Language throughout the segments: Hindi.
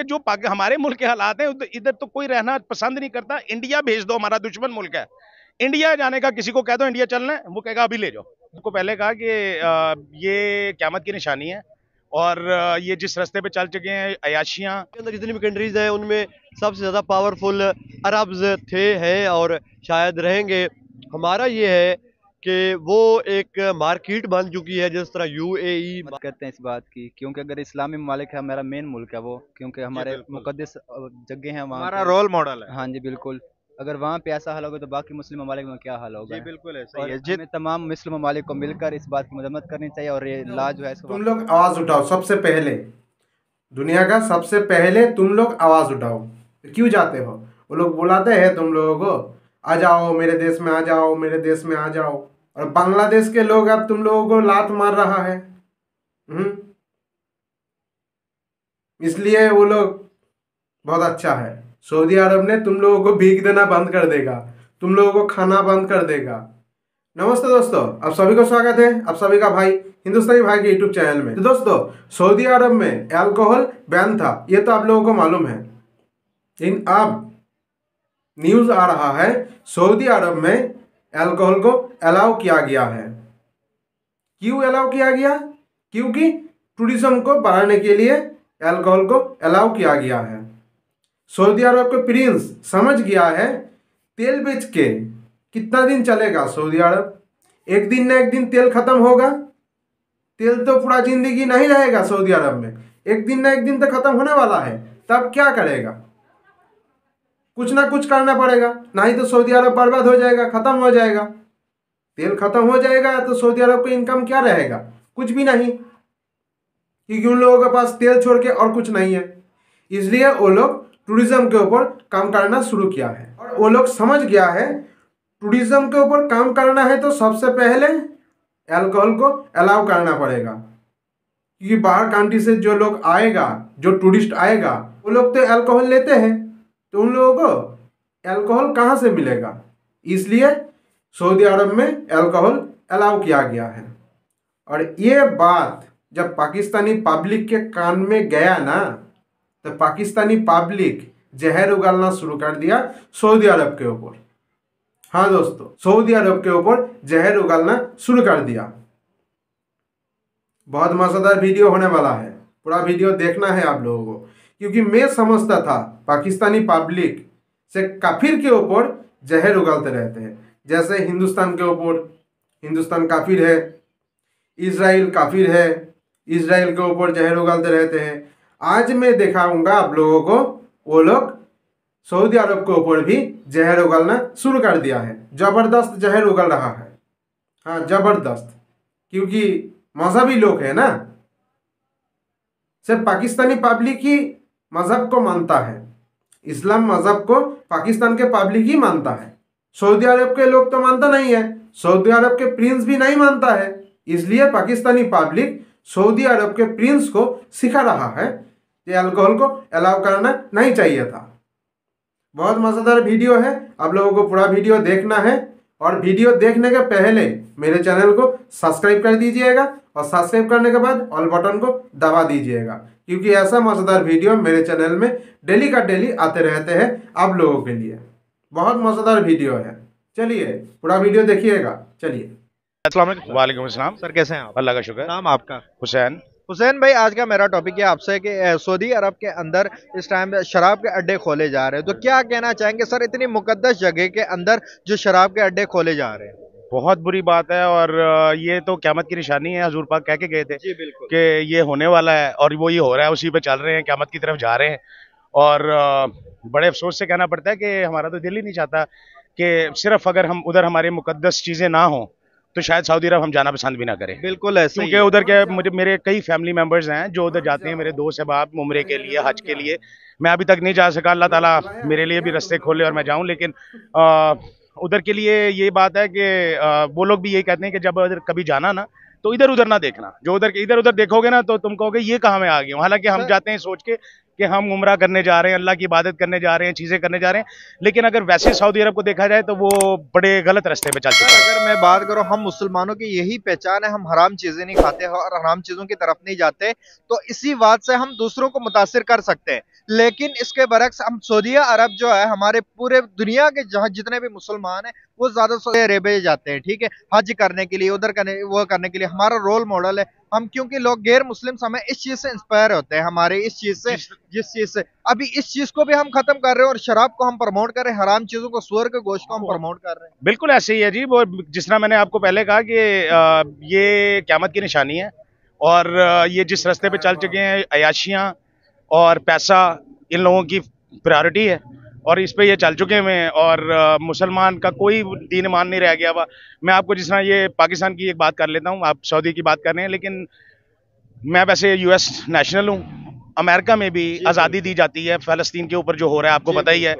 क्योंकि जो हमारे मुल्क के हालात हैं इधर तो कोई रहना पसंद नहीं करता। इंडिया भेज दो, हमारा दुश्मन मुल्क है। इंडिया जाने का किसी को कह दो इंडिया चलना है, वो कहेगा अभी ले जाओ। उनको पहले कहा कि ये क़यामत की निशानी है और ये जिस रास्ते पे चल चुके हैं अयाशियां के अंदर जितनी भी कंट्रीज हैं उनमें सबसे ज़्यादा पावरफुल अरब्स थे, हैं और शायद रहेंगे। हमारा ये है कि वो एक मार्केट बन चुकी है, जिस तरह यूएई बात करते हैं इस बात की, क्योंकि अगर इस्लामी ममालिक है, हमारा मेन मुल्क है वो, क्योंकि हमारे मुकद्दस जगह हैं वहाँ हमारा पे। रोल मॉडल है। हाँ जी बिल्कुल। अगर वहाँ पे ऐसा हाल होगा तो बाकी मुस्लिम ममालिक में क्या हाल होगा। जी बिल्कुल ऐसा और ही है। हमें तमाम मुस्लिम ममालिक को मिलकर इस बात की मजम्मत करनी चाहिए और ये ला जो है इसको तुम लोग आवाज उठाओ, सबसे पहले दुनिया का सबसे पहले तुम लोग आवाज उठाओ। क्यों जाते हो? वो लोग बुलाते हैं तुम लोगों को, आ जाओ मेरे देश में, आ जाओ मेरे देश में, आ जाओ। और बांग्लादेश के लोग अब तुम लोगों को लात मार रहा है। इसलिए वो लोग बहुत अच्छा है। सऊदी अरब ने तुम लोगों को भीख देना बंद कर देगा, तुम लोगों को खाना बंद कर देगा। नमस्ते दोस्तों, आप सभी को स्वागत है, आप सभी का भाई हिंदुस्तानी भाई के यूट्यूब चैनल में। तो दोस्तों, सऊदी अरब में अल्कोहल बैन था, ये तो आप लोगों को मालूम है। लेकिन अब न्यूज आ रहा है सऊदी अरब में अल्कोहल को अलाउ किया गया है। क्यों अलाउ किया गया? क्योंकि टूरिज्म को बढ़ाने के लिए अल्कोहल को अलाउ किया गया है। सऊदी अरब के प्रिंस समझ गया है तेल बेच के कितना दिन चलेगा सऊदी अरब। एक दिन ना एक दिन तेल खत्म होगा। तेल तो पूरा जिंदगी नहीं रहेगा सऊदी अरब में, एक दिन ना एक दिन तो खत्म होने वाला है। तब क्या करेगा? कुछ ना कुछ करना पड़ेगा, नहीं तो सऊदी अरब बर्बाद हो जाएगा, खत्म हो जाएगा। तेल खत्म हो जाएगा तो सऊदी अरब को इनकम क्या रहेगा? कुछ भी नहीं, क्योंकि उन लोगों के पास तेल छोड़ के और कुछ नहीं है। इसलिए वो लोग टूरिज्म के ऊपर काम करना शुरू किया है। और वो लोग समझ गया है टूरिज्म के ऊपर काम करना है तो सबसे पहले अल्कोहल को अलाउ करना पड़ेगा। क्योंकि बाहर कंट्री से जो लोग आएगा, जो टूरिस्ट आएगा, वो लोग तो अल्कोहल लेते हैं, तो उन लोगों को अल्कोहल कहाँ से मिलेगा? इसलिए सऊदी अरब में अल्कोहल अलाउ किया गया है। और ये बात जब पाकिस्तानी पब्लिक के कान में गया ना, तो पाकिस्तानी पब्लिक जहर उगलना शुरू कर दिया सऊदी अरब के ऊपर। हाँ दोस्तों, सऊदी अरब के ऊपर जहर उगलना शुरू कर दिया। बहुत मजेदार वीडियो होने वाला है, पूरा वीडियो देखना है आप लोगों को। क्योंकि मैं समझता था पाकिस्तानी पब्लिक से काफिर के ऊपर जहर उगलते रहते हैं। जैसे हिंदुस्तान के ऊपर हिंदुस्तान काफिर है, इजराइल काफिर है, इजराइल के ऊपर जहर उगलते रहते हैं। आज मैं दिखाऊंगा आप लोगों को, वो लोग सऊदी अरब के ऊपर भी जहर उगलना शुरू कर दिया है। जबरदस्त जहर उगल रहा है, हाँ जबरदस्त। क्योंकि मजहबी लोग है ना, सिर्फ पाकिस्तानी पब्लिक ही मजहब को मानता है। इस्लाम मजहब को पाकिस्तान के पब्लिक ही मानता है, सऊदी अरब के लोग तो मानता नहीं है। सऊदी अरब के प्रिंस भी नहीं मानता है। इसलिए पाकिस्तानी पब्लिक सऊदी अरब के प्रिंस को सिखा रहा है कि अल्कोहल को अलाउ करना नहीं चाहिए था। बहुत मजेदार वीडियो है, आप लोगों को पूरा वीडियो देखना है। और वीडियो देखने के पहले मेरे चैनल को सब्सक्राइब कर दीजिएगा और सब्सक्राइब करने के बाद ऑल बटन को दबा दीजिएगा, क्योंकि ऐसा मजेदार वीडियो मेरे चैनल में डेली का डेली आते रहते हैं आप लोगों के लिए। बहुत मजेदार वीडियो है, चलिए पूरा वीडियो देखिएगा। चलिए। अस्सलाम वालेकुम। वालेकुम अस्सलाम सर कैसे हैं आप? अल्लाह का शुक्र। नाम आपका? हुसैन। हुसैन भाई, आज का मेरा टॉपिक है आपसे कि सऊदी अरब के अंदर इस टाइम शराब के अड्डे खोले जा रहे हैं, तो क्या कहना चाहेंगे सर इतनी मुकद्दस जगह के अंदर जो शराब के अड्डे खोले जा रहे हैं? बहुत बुरी बात है और ये तो क़यामत की निशानी है। हजूर पाक कह के गए थे जी बिल्कुल कि ये होने वाला है और वो ये हो रहा है, उसी पे चल रहे हैं, क़यामत की तरफ जा रहे हैं। और बड़े अफसोस से कहना पड़ता है कि हमारा तो दिल ही नहीं चाहता कि सिर्फ अगर हम उधर हमारे मुकद्दस चीज़ें ना हों तो शायद सऊदी अरब हम जाना पसंद भी ना करें। बिल्कुल ऐसे ही क्योंकि है। उधर के मुझे मेरे कई फैमिली मेंबर्स हैं जो उधर जाते हैं, मेरे दोस्त अहबाब उम्रे के लिए, हज के लिए। मैं अभी तक नहीं जा सका, अल्लाह ताला मेरे लिए भी रास्ते खोले और मैं जाऊं। लेकिन उधर के लिए ये बात है कि वो लोग भी यही कहते हैं कि जब उधर कभी जाना ना तो इधर उधर ना देखना। जो उधर इधर उधर देखोगे ना तो तुम कहोगे ये कहाँ मैं आ गया हूँ। हालांकि हम जाते हैं सोच के कि हम उम्रा करने जा रहे हैं, अल्लाह की इबादत करने जा रहे हैं, चीज़ें करने जा रहे हैं। लेकिन अगर वैसे सऊदी अरब को देखा जाए तो वो बड़े गलत रास्ते पे चल चुका है। अगर मैं बात करूं, हम मुसलमानों की यही पहचान है, हम हराम चीजें नहीं खाते और हराम चीजों की तरफ नहीं जाते, तो इसी बात से हम दूसरों को मुतासिर कर सकते हैं। लेकिन इसके बरक्स हम सऊदी अरब जो है, हमारे पूरे दुनिया के जहां जितने भी मुसलमान हैं वो ज्यादा सऊदी अरेबिया जाते हैं, ठीक है, हज करने के लिए, उधर करने के लिए। हमारा रोल मॉडल है हम, क्योंकि लोग गैर मुस्लिम हमें इस चीज से इंस्पायर होते हैं, हमारे इस चीज से, जिस चीज से अभी इस चीज को भी हम खत्म कर रहे हैं और शराब को हम प्रमोट कर रहे हैं, हराम चीजों को, सुअर के गोश्त को हम प्रमोट कर रहे हैं। बिल्कुल ऐसे ही है जी। वो जिस तरह मैंने आपको पहले कहा कि ये क़यामत की निशानी है और ये जिस रास्ते पे चल चुके हैं, अयाशियाँ और पैसा इन लोगों की प्रायोरिटी है और इस पे ये चल चुके हुए हैं और मुसलमान का कोई दीन ईमान नहीं रह गया हुआ। मैं आपको जिस तरह ये पाकिस्तान की एक बात कर लेता हूँ, आप सऊदी की बात कर रहे हैं, लेकिन मैं वैसे यूएस नेशनल हूँ। अमेरिका में भी आज़ादी दी जाती है, फ़लस्तीन के ऊपर जो हो रहा है आपको पता ही है,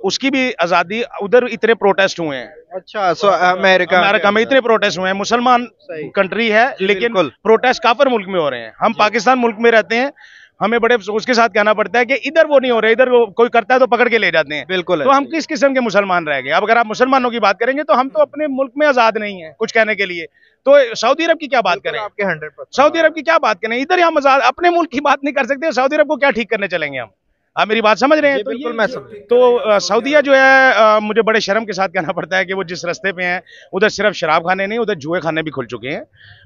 उसकी भी आज़ादी, उधर इतने प्रोटेस्ट हुए हैं। अच्छा, सो अमेरिका में इतने प्रोटेस्ट हुए हैं। मुसलमान कंट्री है लेकिन प्रोटेस्ट काफिर मुल्क में हो रहे हैं। हम पाकिस्तान मुल्क में रहते हैं, हमें बड़े अफसोस के साथ कहना पड़ता है कि इधर वो नहीं हो रहे, इधर कोई करता है तो पकड़ के ले जाते हैं। बिल्कुल। तो हम किस किस्म के मुसलमान रह गए? अब अगर आप मुसलमानों की बात करेंगे तो हम तो अपने मुल्क में आजाद नहीं है कुछ कहने के लिए, तो सऊदी अरब की क्या बात करें? आपके 100% सऊदी अरब की क्या बात करें? इधर हम आजाद, अपने मुल्क की बात नहीं कर सकते, सऊदी अरब को क्या ठीक करने चलेंगे हम? आप मेरी बात समझ रहे हैं? तो बिल्कुल मैं समझ। तो सऊदीया जो है, मुझे बड़े शर्म के साथ कहना पड़ता है कि वो जिस रास्ते पे हैं, उधर सिर्फ शराब खाने नहीं, उधर जुए खाने भी खुल चुके हैं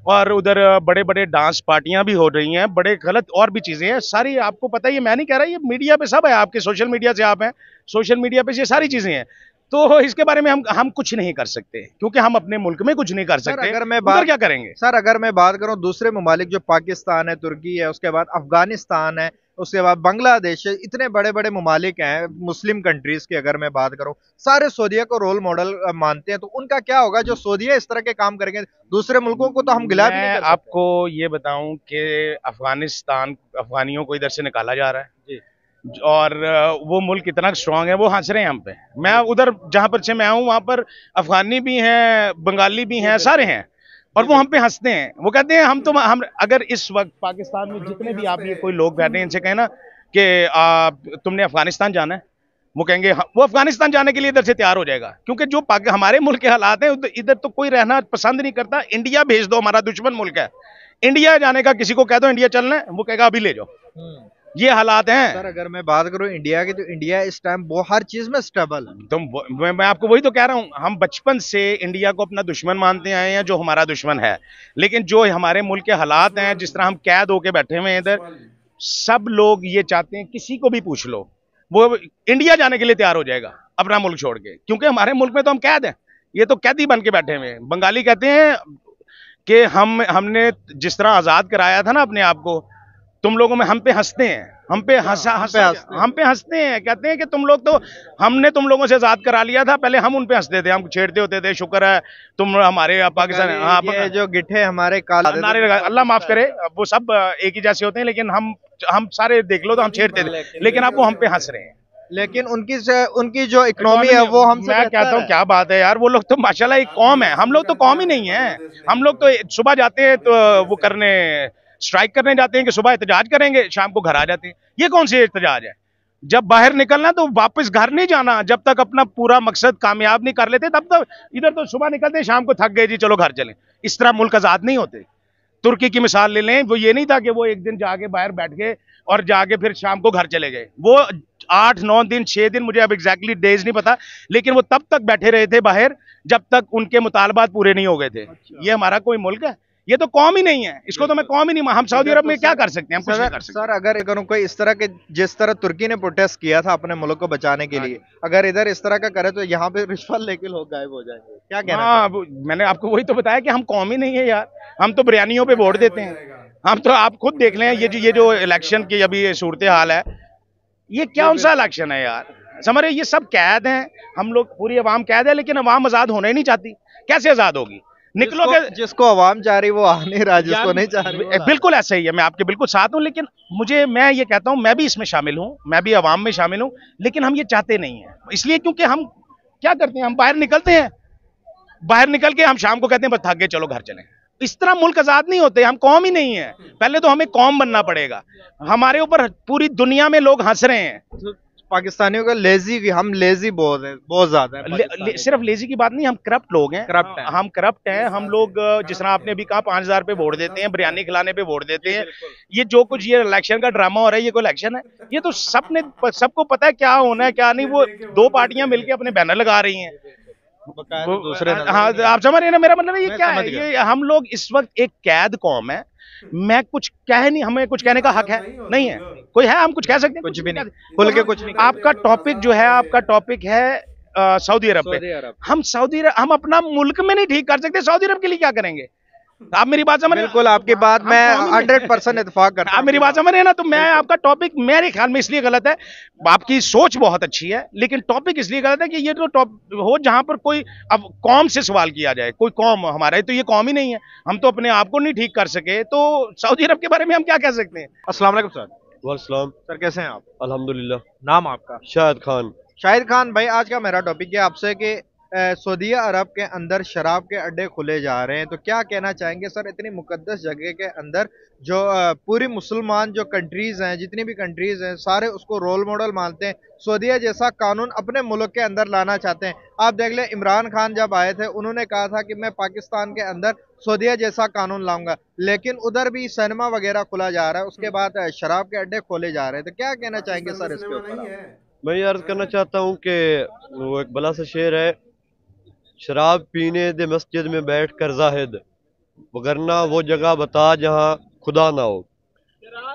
और उधर बड़े बड़े डांस पार्टियां भी हो रही हैं, बड़े गलत और भी चीजें हैं सारी। आपको पता ही है, मैं नहीं कह रहा, ये मीडिया पे सब है, आपके सोशल मीडिया से आप हैं, सोशल मीडिया पे ये सारी चीजें हैं। तो इसके बारे में हम कुछ नहीं कर सकते क्योंकि हम अपने मुल्क में कुछ नहीं कर सकते। अगर मैं बात क्या करेंगे सर, अगर मैं बात करूं दूसरे ममालिक जो पाकिस्तान है, तुर्की है, उसके बाद अफगानिस्तान है, उसके बाद बांग्लादेश है, इतने बड़े बड़े ममालिक हैं मुस्लिम कंट्रीज की, अगर मैं बात करूं, सारे सऊदीया को रोल मॉडल मानते हैं। तो उनका क्या होगा जो सऊदीया इस तरह के काम करेंगे? दूसरे मुल्कों को तो हम गिला भी नहीं कर सकते। आपको ये बताऊं कि अफगानियों को इधर से निकाला जा रहा है जी, और वो मुल्क इतना स्ट्रांग है, वो हंस रहे हैं हम पे। मैं उधर जहां पर से मैं आऊं वहां पर अफगानी भी हैं, बंगाली भी हैं, सारे हैं और वो हम पे हंसते हैं। वो कहते हैं हम अगर इस वक्त पाकिस्तान में जितने भी आप ये कोई लोग बैठे हैं, इनसे कहें ना कि तुमने अफगानिस्तान जाना है, वो कहेंगे वो अफगानिस्तान जाने के लिए इधर से तैयार हो जाएगा, क्योंकि जो हमारे मुल्क के हालात हैं इधर तो कोई रहना पसंद नहीं करता। इंडिया भेज दो, हमारा दुश्मन मुल्क है। इंडिया जाने का किसी को कह दो इंडिया चलना है, वो कहेगा अभी ले जाओ। ये हालात हैं सर। अगर मैं बात करूं इंडिया की, तो इंडिया इस टाइम वो हर चीज में स्टेबल है। मैं आपको वही तो कह रहा हूं, हम बचपन से इंडिया को अपना दुश्मन मानते आए हैं, जो हमारा दुश्मन है। लेकिन जो हमारे मुल्क के हालात हैं, जिस तरह हम कैद होके बैठे हुए हैं इधर, सब लोग ये चाहते हैं, किसी को भी पूछ लो, वो इंडिया जाने के लिए तैयार हो जाएगा अपना मुल्क छोड़ के, क्योंकि हमारे मुल्क में तो हम कैद हैं। ये तो कैदी बन के बैठे हुए हैं। बंगाली कहते हैं कि हमने जिस तरह आजाद कराया था ना अपने आप को, तुम लोगों में हम पे हंसते हैं, हम पे हंसते हैं, कहते हैं कि तुम लोग तो, हमने तुम लोगों से आजाद करा लिया था, पहले हम उन पे हंसते थे, हम छेड़ते होते थे, शुक्र है तुम हमारे पाकिस्तान। हाँ, ये जो गिट्ठे हमारे नारे लगा, अल्लाह माफ करे, वो सब एक ही जैसे होते हैं, लेकिन हम सारे देख लो तो हम छेड़ते थे, लेकिन अब वो हम पे हंस रहे हैं। लेकिन उनकी जो इकोनॉमी है वो हमसे, मैं कहता हूँ क्या बात है यार, वो लोग तो माशाल्लाह एक कौम है, हम लोग तो कौम ही नहीं है। हम लोग तो सुबह जाते हैं तो वो स्ट्राइक करने जाते हैं कि सुबह एहतजाज करेंगे, शाम को घर आ जाते हैं। ये कौन सी एहतजाज है? जब बाहर निकलना तो वापस घर नहीं जाना, जब तक अपना पूरा मकसद कामयाब नहीं कर लेते तब तक। इधर तो सुबह निकलते हैं, शाम को थक गए जी चलो घर चलें। इस तरह मुल्क आजाद नहीं होते। तुर्की की मिसाल ले लें, वो ये नहीं था कि वो एक दिन जाके बाहर बैठ गए और जाके फिर शाम को घर चले गए। वो 8-9 दिन 6 दिन, मुझे अब एग्जैक्टली डेज नहीं पता, लेकिन वो तब तक बैठे रहे थे बाहर जब तक उनके मुतालबात पूरे नहीं हो गए थे। ये हमारा कोई मुल्क है? ये तो कौम ही नहीं है। इसको तो मैं कौम ही नहीं, हम सऊदी अरब में क्या कर सकते हैं? हम कुछ नहीं कर सकते। सर, अगर कोई इस तरह के, जिस तरह तुर्की ने प्रोटेस्ट किया था अपने मुल्क को बचाने के लिए, अगर इधर इस तरह का करे तो यहाँ पे रिश्वत लेके लोग गायब हो जाएंगे, क्या कहना? हाँ, मैंने आपको वही तो बताया कि हम कौम ही नहीं है यार। हम तो बिरयानियों पे वोट देते हैं। हम तो, आप खुद देख लें, ये जो इलेक्शन की अभी सूरत हाल है, ये कौन सा इलेक्शन है यार? समझ रहे, ये सब कैद हैं, हम लोग, पूरी अवाम कैद है, लेकिन अवाम आजाद होना ही नहीं चाहती। कैसे आजाद होगी? निकलो के जिसको अवाम चाह रही वो आ नहीं रहा, जिसको नहीं चाह रही। बिल्कुल ऐसा ही है, मैं आपके बिल्कुल साथ हूं। लेकिन मैं ये कहता हूं, मैं भी इसमें शामिल हूं, मैं भी अवाम में शामिल हूं, लेकिन हम ये चाहते नहीं है। इसलिए क्योंकि हम क्या करते हैं, हम बाहर निकलते हैं, बाहर निकल के हम शाम को कहते हैं बस थक गए चलो घर चलें। इस तरह मुल्क आजाद नहीं होते, हम कौम ही नहीं है। पहले तो हमें कौम बनना पड़ेगा। हमारे ऊपर पूरी दुनिया में लोग हंस रहे हैं। पाकिस्तानियों का लेजी, हम लेजी बहुत है, बहुत ज्यादा है। सिर्फ लेजी की बात नहीं, हम करप्ट लोग हैं। करप्ट हैं। हम करप्ट हैं। हम लोग जिस तरह आपने अभी कहा 5,000 पे वोट देते हैं, बिरयानी खिलाने पे वोट देते हैं। ये जो कुछ ये इलेक्शन का ड्रामा हो रहा है, ये कोई इलेक्शन है? ये तो सबको पता है क्या होना है क्या नहीं। वो दो पार्टियां मिलकर अपने बैनर लगा रही हैं। दूसरे हाँ, आप समझ रहे हैं ना मेरा मतलब है? ये मैं क्या समझ है? गया। ये हम लोग इस वक्त एक कैद कौम है। मैं कुछ कह नहीं, हमें कुछ कहने का हक है नहीं है? कोई है? हम कुछ कह सकते हैं? कुछ भी नहीं, खुल के कुछ नहीं। आपका टॉपिक जो है, आपका टॉपिक है सऊदी अरब पे। हम अपना मुल्क में नहीं ठीक कर सकते, सऊदी अरब के लिए क्या करेंगे? आप मेरी बात समझ रहे हैं? बिल्कुल आपकी बात हम मैं कौम ही नहीं- 100% इत्तेफाक करता आप हूं। मेरी बात समझ रहे हैं ना? तो मैं आपका टॉपिक मेरे ख्याल में इसलिए गलत है, आपकी सोच बहुत अच्छी है, लेकिन टॉपिक इसलिए गलत है कि ये तो टॉपिक हो जहां पर कोई अब कौम से सवाल किया जाए। कोई कौम हमारा है तो ये कौम ही नहीं है। हम तो अपने आप को नहीं ठीक कर सके, तो सऊदी अरब के बारे में हम क्या कह सकते हैं? अस्सलाम वालेकुम सर। वालेकुम सर कैसे हैं आप? अल्हम्दुलिल्लाह। नाम आपका? शाहिद खान। शाहिद खान भाई, आज का मेरा टॉपिक है आपसे कि सऊदी अरब के अंदर शराब के अड्डे खुले जा रहे हैं, तो क्या कहना चाहेंगे सर? इतनी मुकद्दस जगह के अंदर जो पूरी मुसलमान जो कंट्रीज हैं, जितनी भी कंट्रीज हैं, सारे उसको रोल मॉडल मानते हैं। सऊदीया जैसा कानून अपने मुल्क के अंदर लाना चाहते हैं। आप देख लें, इमरान खान जब आए थे उन्होंने कहा था कि मैं पाकिस्तान के अंदर सऊदीया जैसा कानून लाऊंगा, लेकिन उधर भी सिनेमा वगैरह खुला जा रहा है, उसके बाद शराब के अड्डे खोले जा रहे हैं। तो क्या कहना चाहेंगे सर इसके ऊपर? मैं ये अर्ज करना चाहता हूँ कि वो एक बला सा शेर है, शराब पीने दे मस्जिद में बैठ कर जाहिद, वगरना वो जगह बता जहाँ खुदा ना हो।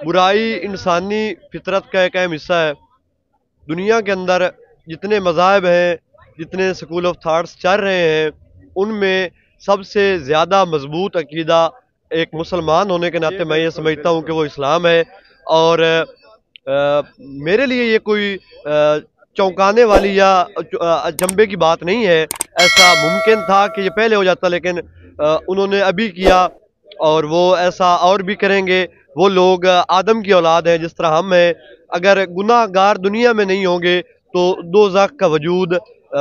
बुराई इंसानी फितरत का एक अहम हिस्सा है। दुनिया के अंदर जितने मज़ाहब हैं, जितने स्कूल ऑफ थाट्स चल रहे हैं, उनमें सबसे ज़्यादा मजबूत अकीदा एक मुसलमान होने के नाते मैं ये समझता हूँ कि वो इस्लाम है। और मेरे लिए ये कोई चौंकाने वाली या अचंभे की बात नहीं है। ऐसा मुमकिन था कि ये पहले हो जाता, लेकिन उन्होंने अभी किया और वो ऐसा और भी करेंगे। वो लोग आदम की औलाद हैं जिस तरह हम हैं। अगर गुनाहगार दुनिया में नहीं होंगे तो दोज़ख का वजूद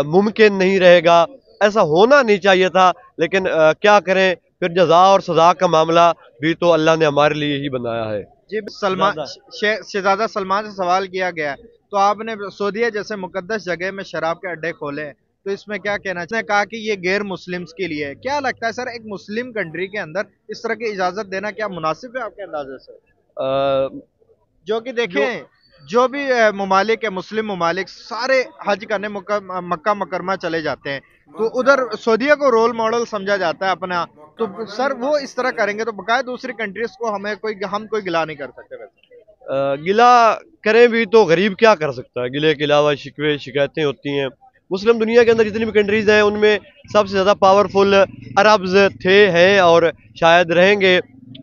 मुमकिन नहीं रहेगा। ऐसा होना नहीं चाहिए था, लेकिन क्या करें, फिर जज़ा और सज़ा का मामला भी तो अल्लाह ने हमारे लिए ही बनाया है। जी, सलमान शहजादा सलमान से सवाल किया गया है, तो आपने सऊदीया जैसे मुकद्दस जगह में शराब के अड्डे खोले हैं, तो इसमें क्या कहना चाहिए? कहा कि ये गैर मुस्लिम्स के लिए है। क्या लगता है सर, एक मुस्लिम कंट्री के अंदर इस तरह की इजाजत देना क्या मुनासिब है आपके अंदाजे से? जो कि देखें, जो भी ममालिक है, मुस्लिम ममालिक सारे हज करने मक्का मुकरमा चले जाते हैं, तो उधर सऊदीया को रोल मॉडल समझा जाता है अपना। तो सर वो इस तरह करेंगे तो बकाया दूसरी कंट्रीज को हम कोई गिला नहीं कर सकते। वैसे गिला करें भी तो गरीब क्या कर सकता है? गिले के अलावा शिकवे शिकायतें होती हैं। मुस्लिम दुनिया के अंदर जितनी भी कंट्रीज़ हैं, उनमें सबसे ज़्यादा पावरफुल अरब्स थे, हैं और शायद रहेंगे।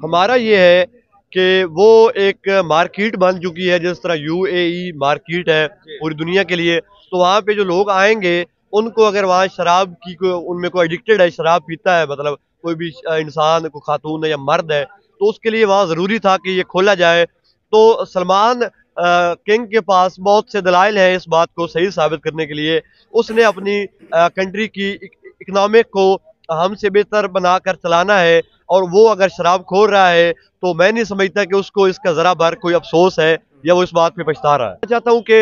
हमारा ये है कि वो एक मार्केट बन चुकी है, जिस तरह UAE मार्केट है पूरी दुनिया के लिए। तो वहाँ पे जो लोग आएंगे, उनको अगर वहाँ शराब की उनमें कोई एडिक्टेड है, शराब पीता है, मतलब कोई भी इंसान, कोई खातून है या मर्द है, तो उसके लिए वहाँ ज़रूरी था कि ये खोला जाए। तो सलमान किंग के पास बहुत से दलाइल हैं इस बात को सही साबित करने के लिए। उसने अपनी कंट्री की इकनॉमिक को हमसे बेहतर बनाकर चलाना है, और वो अगर शराब खोल रहा है तो मैं नहीं समझता कि उसको इसका ज़रा भर कोई अफसोस है या वो इस बात पे पछता रहा है। मैं चाहता हूँ कि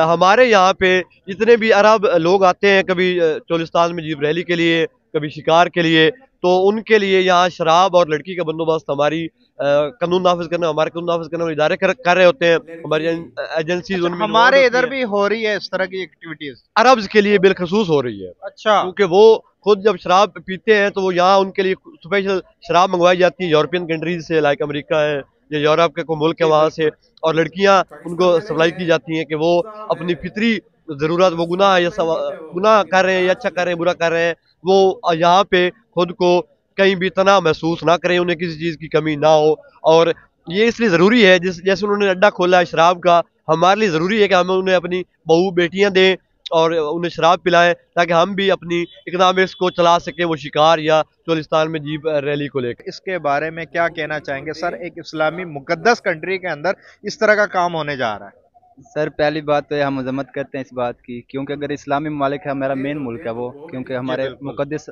हमारे यहाँ पे जितने भी अरब लोग आते हैं, कभी चोलिस्तान में जीप रैली के लिए, कभी शिकार के लिए, तो उनके लिए यहाँ शराब और लड़की का बंदोबस्त हमारी कानून नाफिज करने वाले इदारे कर रहे होते हैं, हमारी एजेंसीज। उनमें हमारे इधर भी हो रही है इस तरह की एक्टिविटीज, अरब्स के लिए बिलखसूस हो रही है। अच्छा, क्योंकि वो खुद जब शराब पीते हैं तो वो यहाँ उनके लिए स्पेशल शराब मंगवाई जाती है यूरोपियन कंट्रीज से, लाइक अमेरिका है या यूरोप के कोई मुल्क है वहाँ से, और लड़कियाँ उनको सप्लाई की जाती हैं कि वो अपनी फितरी ज़रूरत, वो गुनाह कर रहे हैं या अच्छा कर रहे हैं, बुरा कर रहे हैं, वो यहाँ पे खुद को कहीं भी तनाव महसूस ना करें, उन्हें किसी चीज़ की कमी ना हो। और ये इसलिए ज़रूरी है, जैसे उन्होंने अड्डा खोला है शराब का, हमारे लिए ज़रूरी है कि हम उन्हें अपनी बहू बेटियाँ दें और उन्हें शराब पिलाएं, ताकि हम भी अपनी इकनॉमिक्स को चला सकें, वो शिकार या चोलिस्तान में जीप रैली को लेकर। इसके बारे में क्या कहना चाहेंगे सर? एक इस्लामी मुकद्दस कंट्री के अंदर इस तरह का काम होने जा रहा है। सर पहली बात तो हम मजम्मत करते हैं इस बात की, क्योंकि अगर इस्लामी ममालिक है, हमारा मेन मुल्क है वो, क्योंकि हमारे मुकद्दस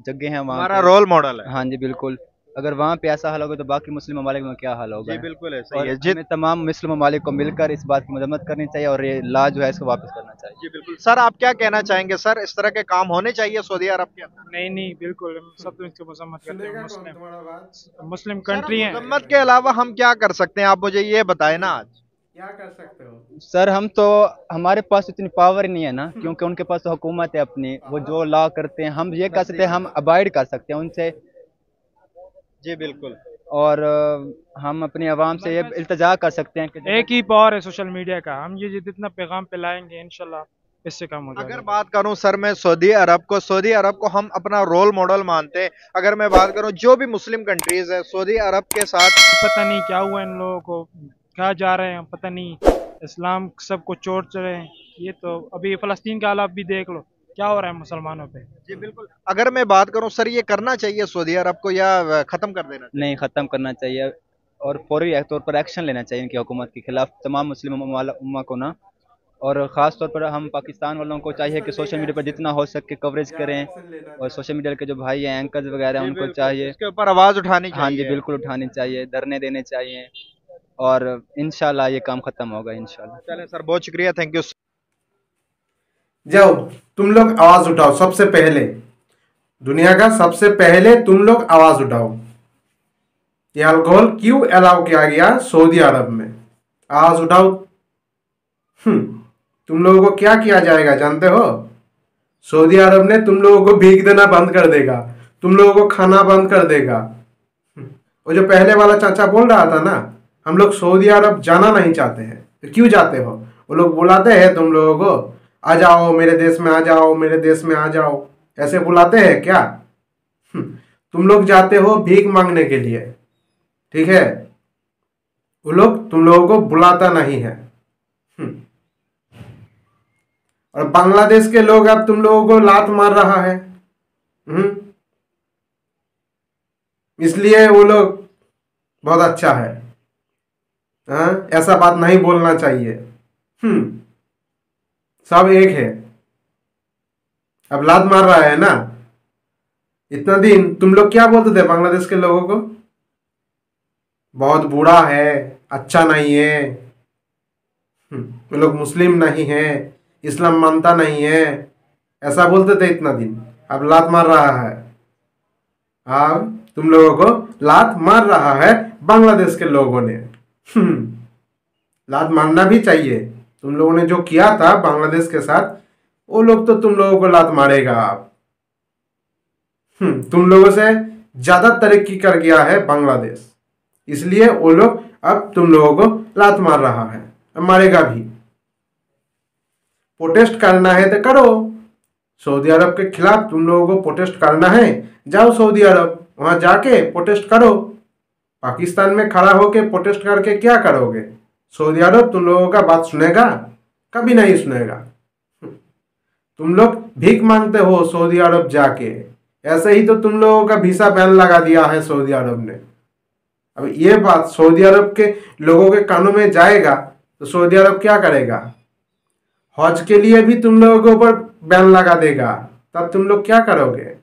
जगह हैं वहाँ, हमारा रोल मॉडल है। हाँ जी बिल्कुल। अगर वहाँ पे ऐसा हाल होगा तो बाकी मुस्लिम ममालिक में क्या हाल होगा। जी बिल्कुल ऐसा और ही है हमें तमाम मुस्लिम ममालिक को मिलकर इस बात की मजम्मत करनी चाहिए और ये ला जो है इसको वापस करना चाहिए। जी बिल्कुल सर, आप क्या कहना चाहेंगे सर, इस तरह के काम होने चाहिए सऊदी अरब के अंदर? नहीं नहीं बिल्कुल, हम सब इसकी मजम्मत करते हैं। सुनेगा कौन मुस्लिम तुम्हारा बात? मुस्लिम सर, कंट्री है। मजम्मत के अलावा हम क्या कर सकते हैं, आप मुझे ये बताएं ना आज। क्या कर सकते हो? सर हम तो, हमारे पास इतनी पावर ही नहीं है ना, क्योंकि उनके पास तो हुकूमत है अपनी, वो जो लॉ करते हैं हम ये कर सकते हैं, हम अवॉइड कर सकते हैं उनसे। जी बिल्कुल। और हम अपनी आवाम से ये इल्तजा कर सकते हैं कि एक ही पावर है सोशल मीडिया का, हम ये जितना पैगाम फैलाएंगे इंशाल्लाह इससे कम हो अगर जाएगा। बात करूं सर मैं सऊदी अरब को हम अपना रोल मॉडल मानते हैं। अगर मैं बात करूं जो भी मुस्लिम कंट्रीज है सऊदी अरब के साथ, पता नहीं क्या हुआ इन लोगों को, कहाँ जा रहे हैं पता नहीं, इस्लाम सबको चोट रहे हैं। ये तो अभी फ़लस्तीन का हालात भी देख लो, क्या हो रहा है मुसलमानों पे। जी बिल्कुल। अगर मैं बात करूं सर, ये करना चाहिए सऊदी अरब को या खत्म कर देना चाहिए? नहीं, ख़त्म करना चाहिए और फौरी तौर पर एक्शन लेना चाहिए इनकी हुकूमत के खिलाफ, तमाम मुस्लिम उम्मा को ना। और ख़ास तौर पर हम पाकिस्तान वालों को चाहिए कि सोशल मीडिया पर जितना हो सके कवरेज करें, और सोशल मीडिया के जो भाई हैं एंकर्स वगैरह जी उनको बिल्कुल, चाहिए, इसके ऊपर आवाज उठानी हाँ जी चाहिए। बिल्कुल उठानी चाहिए, धरने देने चाहिए, और इंशाल्लाह ये काम ख़त्म होगा इंशाल्लाह। चलें सर, बहुत शुक्रिया, थैंक यू। जाओ तुम लोग आवाज उठाओ, सबसे पहले दुनिया का सबसे पहले तुम लोग आवाज उठाओ। ये अल्कोहल क्यों अलाउ किया गया सऊदी अरब में? आवाज उठाओ। तुम लोगों को क्या किया जाएगा जानते हो? सऊदी अरब ने तुम लोगों को भीख देना बंद कर देगा, तुम लोगों को खाना बंद कर देगा। वो जो पहले वाला चाचा बोल रहा था ना, हम लोग सऊदी अरब जाना नहीं चाहते हैं, तो क्यों जाते हो? वो लोग बुलाते हैं तुम लोगों को, आ जाओ मेरे देश में, आ जाओ मेरे देश में, आ जाओ, ऐसे बुलाते हैं क्या? तुम लोग जाते हो भीख मांगने के लिए, ठीक है? वो लोग तुम लोगों को बुलाता नहीं है। और बांग्लादेश के लोग अब तुम लोगों को लात मार रहा है, इसलिए वो लोग बहुत अच्छा है। हाँ, ऐसा बात नहीं बोलना चाहिए। सब एक है। अब लात मार रहा है ना। इतना दिन तुम लोग क्या बोलते थे बांग्लादेश के लोगों को? बहुत बुरा है, अच्छा नहीं है, वो लोग मुस्लिम नहीं है, इस्लाम मानता नहीं है, ऐसा बोलते थे इतना दिन। अब लात मार रहा है। अब तुम लोगों को लात मार रहा है बांग्लादेश के लोगों ने। लात मारना भी चाहिए। तुम लोगों ने जो किया था बांग्लादेश के साथ, वो लोग तो तुम लोगों को लात मारेगा। आप तुम लोगों से ज्यादा तरक्की कर गया है बांग्लादेश, इसलिए वो लोग अब तुम लोगों को लात मार रहा है, मारेगा भी। प्रोटेस्ट करना है तो करो। सऊदी अरब के खिलाफ तुम लोगों को प्रोटेस्ट करना है, जाओ सऊदी अरब, वहां जाके प्रोटेस्ट करो। पाकिस्तान में खड़ा होके प्रोटेस्ट करके क्या करोगे? सऊदी अरब तुम लोगों का बात सुनेगा? कभी नहीं सुनेगा। तुम लोग भीख मांगते हो सऊदी अरब जाके, ऐसे ही तो तुम लोगों का वीसा बैन लगा दिया है सऊदी अरब ने। अब ये बात सऊदी अरब के लोगों के कानों में जाएगा तो सऊदी अरब क्या करेगा? हज के लिए भी तुम लोगों के ऊपर बैन लगा देगा, तब तुम लोग क्या करोगे?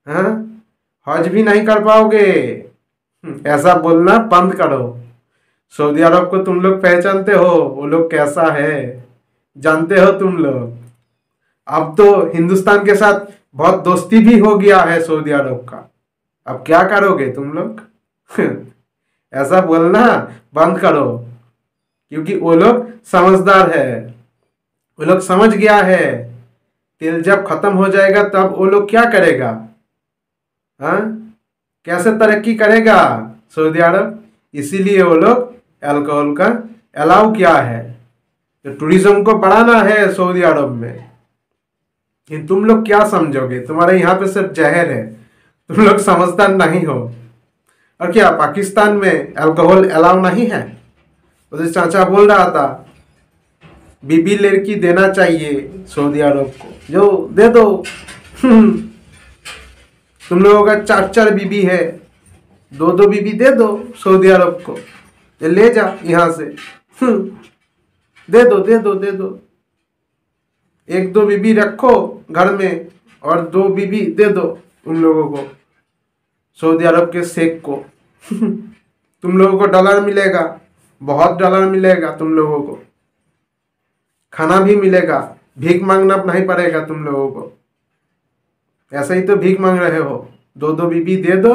हाँ, हज भी नहीं कर पाओगे। ऐसा बोलना बंद करो। सऊदी अरब को तुम लोग पहचानते हो, वो लोग कैसा है जानते हो तुम लोग। अब तो हिंदुस्तान के साथ बहुत दोस्ती भी हो गया है सऊदी अरब का। अब क्या करोगे तुम लोग? ऐसा बोलना बंद करो, क्योंकि वो लोग समझदार है। वो लोग समझ गया है तेल जब खत्म हो जाएगा तब वो लोग क्या करेगा? हाँ, कैसे तरक्की करेगा सऊदी अरब? इसीलिए वो लोग अल्कोहल का अलाउ किया है। तो टूरिज्म को बढ़ाना है सऊदी अरब में। लेकिन तुम लोग क्या समझोगे? तुम्हारे यहाँ पे सिर्फ जहर है, तुम लोग समझदार नहीं हो। और क्या पाकिस्तान में अल्कोहल अलाउ नहीं है? उधर चाचा बोल रहा था बीबी लड़की देना चाहिए सऊदी अरब को, जो दे दो। तुम लोगों का 4-4 बीबी है, 2-2 बीबी दे दो सऊदी अरब को, ये ले जा यहाँ से। दे दो दे दो दे दो। 1-2 बीबी रखो घर में और 2 बीबी दे दो उन लोगों को। सऊदी अरब के शेख को तुम लोगों को डॉलर मिलेगा, बहुत डॉलर मिलेगा, तुम लोगों को खाना भी मिलेगा, भीख मांगना नहीं पड़ेगा तुम लोगों को। ऐसे ही तो भीख मांग रहे हो, दो दो बीबी दे दो,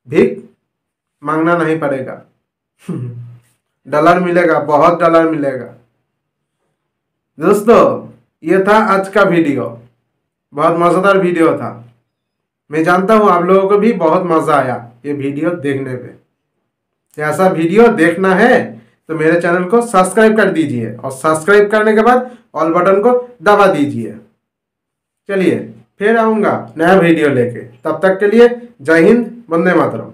भीख मांगना नहीं पड़ेगा। डॉलर मिलेगा, बहुत डॉलर मिलेगा। दोस्तों ये था आज का वीडियो, बहुत मज़ेदार वीडियो था। मैं जानता हूँ आप लोगों को भी बहुत मज़ा आया ये वीडियो देखने पे। ऐसा वीडियो देखना है तो मेरे चैनल को सब्सक्राइब कर दीजिए और सब्सक्राइब करने के बाद ऑल बटन को दबा दीजिए। चलिए फिर आऊँगा नया वीडियो लेके, तब तक के लिए जय हिंद, वंदे मातरम।